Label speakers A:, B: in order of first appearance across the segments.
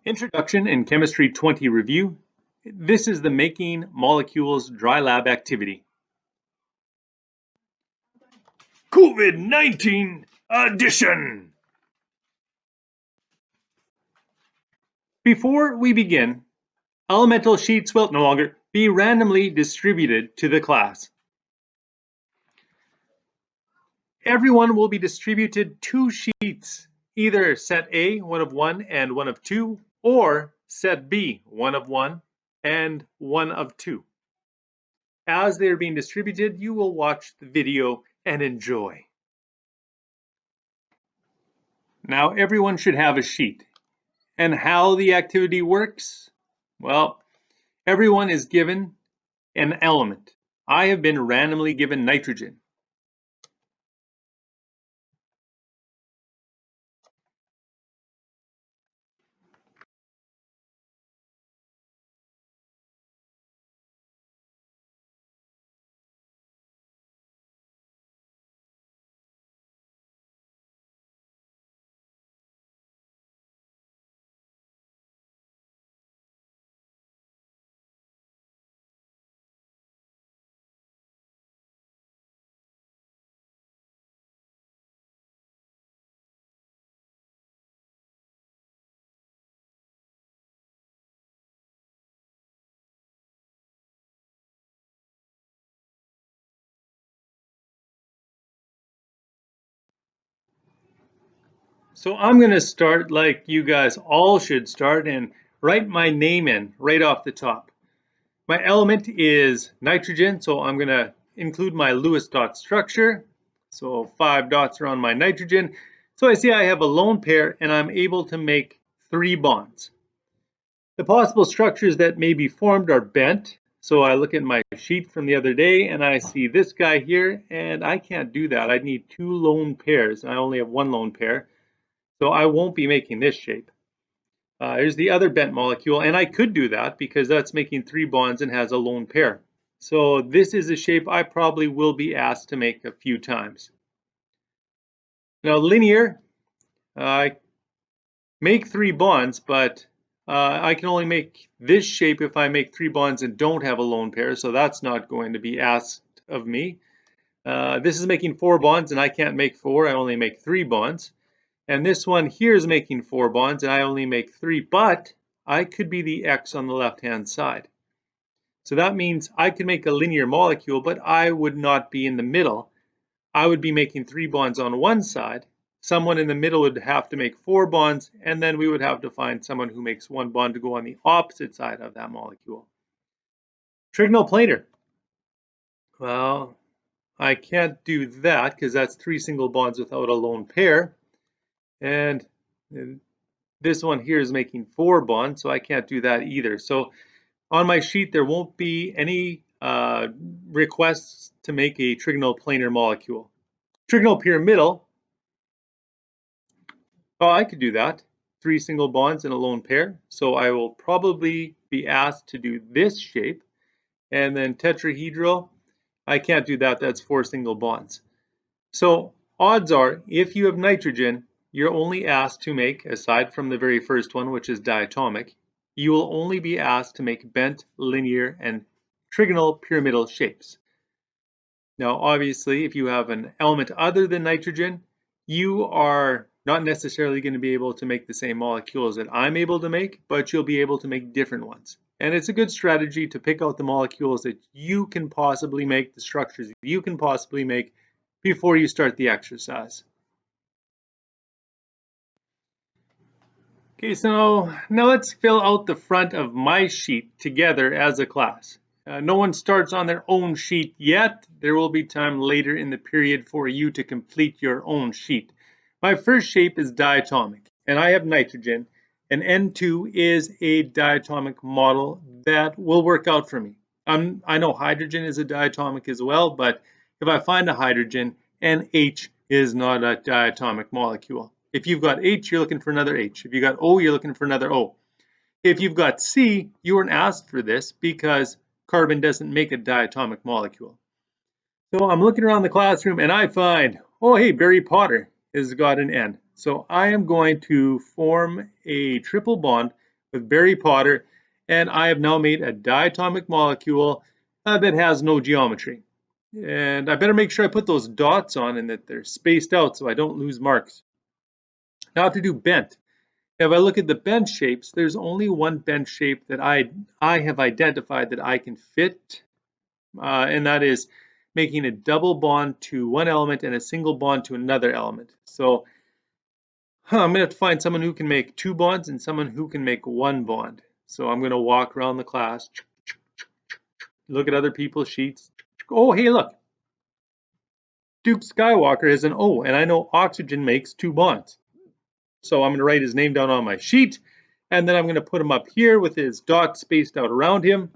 A: Introduction in Chemistry 20 review. This is the Making Molecules Dry Lab activity. COVID-19 edition! Before we begin, elemental sheets will no longer be randomly distributed to the class. Everyone will be distributed 2 sheets, either set A, 1 of 1 and 1 of 2, or set B, 1 of 1 and 1 of 2. As they are being distributed, you will watch the video and enjoy. Now everyone should have a sheet. And how the activity works? Well, everyone is given an element. I have been randomly given nitrogen. So I'm going to start like you guys all should start and write my name in right off the top. My element is nitrogen, so I'm going to include my Lewis dot structure. So 5 dots around my nitrogen. So I see I have a lone pair and I'm able to make 3 bonds. The possible structures that may be formed are bent. So I look at my sheet from the other day and I see this guy here, and I can't do that. I'd need 2 lone pairs. I only have 1 lone pair. So I won't be making this shape. Here's the other bent molecule, and I could do that because that's making 3 bonds and has a lone pair. So this is a shape I probably will be asked to make a few times. Now linear, I make 3 bonds, but I can only make this shape if I make 3 bonds and don't have a lone pair, so that's not going to be asked of me. This is making 4 bonds and I can't make 4, I only make 3 bonds. And this one here is making 4 bonds and I only make 3, but I could be the X on the left-hand side. So that means I could make a linear molecule, but I would not be in the middle. I would be making 3 bonds on one side. Someone in the middle would have to make 4 bonds, and then we would have to find someone who makes 1 bond to go on the opposite side of that molecule. Trigonal planar. Well, I can't do that because that's 3 single bonds without a lone pair. And this one here is making 4 bonds, so I can't do that either. So on my sheet, there won't be any requests to make a trigonal planar molecule. Trigonal pyramidal, oh, I could do that. 3 single bonds and a lone pair. So I will probably be asked to do this shape. And then tetrahedral, I can't do that. That's 4 single bonds. So odds are, if you have nitrogen, you're only asked to make, aside from the very first one, which is diatomic, you will only be asked to make bent, linear, and trigonal pyramidal shapes. Now, obviously, if you have an element other than nitrogen, you are not necessarily going to be able to make the same molecules that I'm able to make, but you'll be able to make different ones. And it's a good strategy to pick out the molecules that you can possibly make, the structures you can possibly make before you start the exercise. Okay, so now let's fill out the front of my sheet together as a class. No one starts on their own sheet yet. There will be time later in the period for you to complete your own sheet. My first shape is diatomic, and I have nitrogen, and N2 is a diatomic model that will work out for me. I know hydrogen is a diatomic as well, but if I find a hydrogen, NH is not a diatomic molecule. If you've got H, you're looking for another H. If you've got O, you're looking for another O. If you've got C, you weren't asked for this because carbon doesn't make a diatomic molecule. So I'm looking around the classroom and I find, oh hey, Barry Potter has got an N. So I am going to form a triple bond with Barry Potter, and I have now made a diatomic molecule that has no geometry. And I better make sure I put those dots on and that they're spaced out so I don't lose marks. Now I have to do bent. If I look at the bent shapes, there's only one bent shape that I have identified that I can fit, and that is making a double bond to one element and a single bond to another element. So I'm going to have to find someone who can make two bonds and someone who can make one bond. So I'm going to walk around the class, look at other people's sheets. Oh, hey, look. Duke Skywalker is an O, and I know oxygen makes two bonds. So I'm going to write his name down on my sheet, and then I'm going to put him up here with his dots spaced out around him,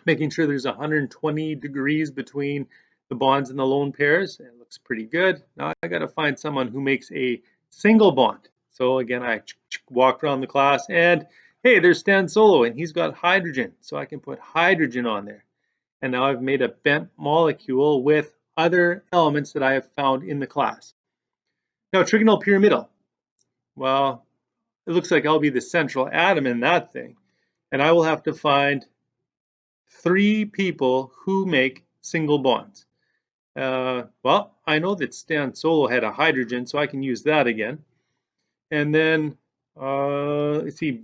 A: making sure there's 120 degrees between the bonds and the lone pairs. It looks pretty good. Now I got to find someone who makes a single bond. So again, I walk around the class, and hey, there's Stan Solo, and he's got hydrogen. So I can put hydrogen on there. And now I've made a bent molecule with other elements that I have found in the class. Now, trigonal pyramidal. Well, it looks like I'll be the central atom in that thing. And I will have to find three people who make single bonds. Well, I know that Stan Solo had a hydrogen, so I can use that again. And then, let's see,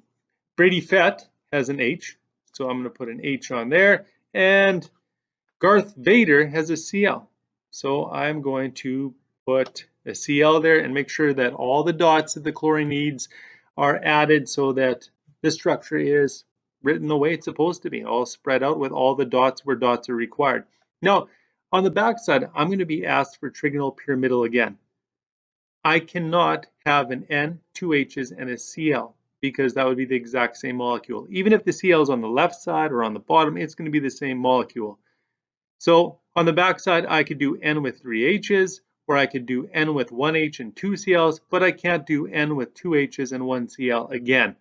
A: Brady Fett has an H, so I'm going to put an H on there. And Darth Vader has a Cl, so I'm going to put a Cl there and make sure that all the dots that the chlorine needs are added so that the structure is written the way it's supposed to be, all spread out with all the dots where dots are required. Now, on the back side, I'm going to be asked for trigonal pyramidal again. I cannot have an N, two H's, and a Cl because that would be the exact same molecule. Even if the Cl is on the left side or on the bottom, it's going to be the same molecule. So on the back side, I could do N with three H's, or I could do N with one H and two Cl's, but I can't do N with two H's and one Cl again.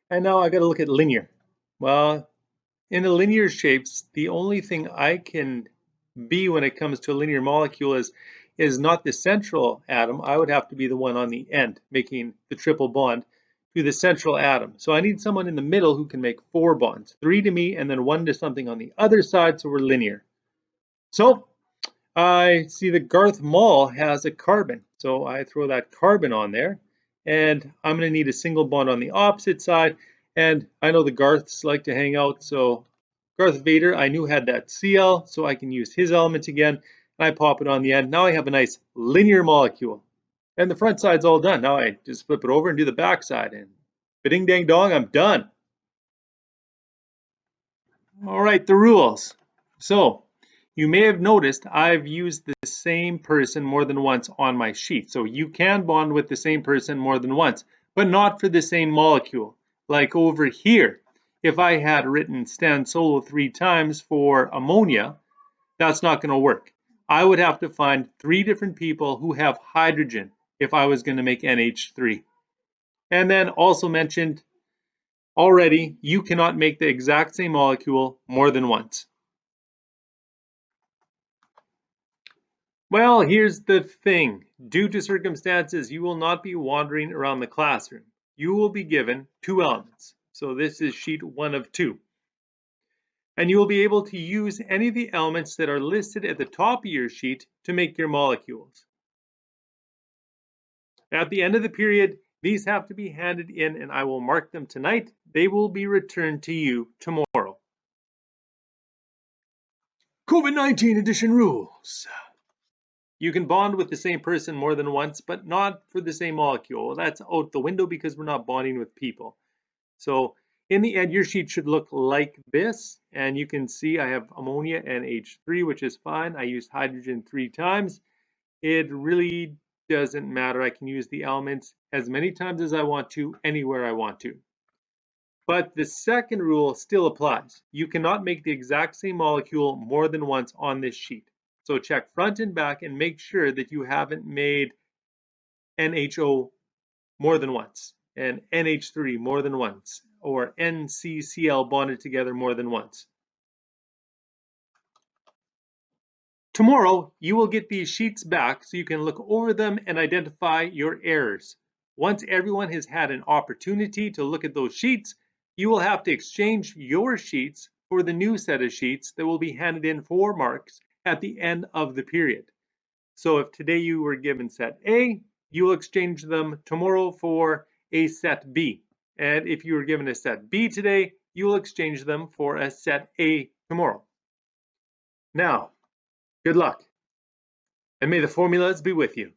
A: And now I got to look at linear. Well, in the linear shapes, the only thing I can be when it comes to a linear molecule is not the central atom. I would have to be the one on the end, making the triple bond to the central atom. So I need someone in the middle who can make four bonds, three to me and then one to something on the other side, so we're linear. So I see that Garth Mall has a carbon, so I throw that carbon on there, and I'm going to need a single bond on the opposite side, and I know the Garths like to hang out, so Darth Vader I knew had that Cl, so I can use his element again, and I pop it on the end. Now I have a nice linear molecule, and the front side's all done. Now I just flip it over and do the back side, and ba-ding dang dong, I'm done. All right, the rules. So you may have noticed I've used the same person more than once on my sheet. So you can bond with the same person more than once, but not for the same molecule. Like over here, if I had written Stan Solo 3 times for ammonia, that's not going to work. I would have to find three different people who have hydrogen if I was going to make NH3. And then also mentioned already, you cannot make the exact same molecule more than once. Well, here's the thing. Due to circumstances, you will not be wandering around the classroom. You will be given two elements. So this is sheet 1 of 2. And you will be able to use any of the elements that are listed at the top of your sheet to make your molecules. At the end of the period, these have to be handed in and I will mark them tonight. They will be returned to you tomorrow. COVID-19 edition rules. You can bond with the same person more than once, but not for the same molecule. That's out the window because we're not bonding with people. So in the end, your sheet should look like this. And you can see I have ammonia and H3, which is fine. I used hydrogen 3 times. It really doesn't matter. I can use the elements as many times as I want to, anywhere I want to. But the second rule still applies. You cannot make the exact same molecule more than once on this sheet. So check front and back and make sure that you haven't made NHO more than once, and NH3 more than once, or NCCl bonded together more than once. Tomorrow, you will get these sheets back so you can look over them and identify your errors. Once everyone has had an opportunity to look at those sheets, you will have to exchange your sheets for the new set of sheets that will be handed in for marks at the end of the period. So if today you were given set A, you will exchange them tomorrow for a set B. And if you were given a set B today, you will exchange them for a set A tomorrow. Now, good luck, and may the formulas be with you.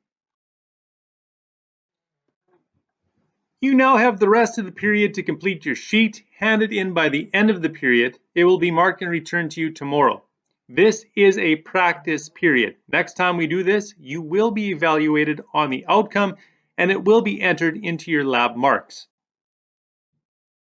A: You now have the rest of the period to complete your sheet. Hand it in by the end of the period. It will be marked and returned to you tomorrow. This is a practice period. Next time we do this, you will be evaluated on the outcome and it will be entered into your lab marks.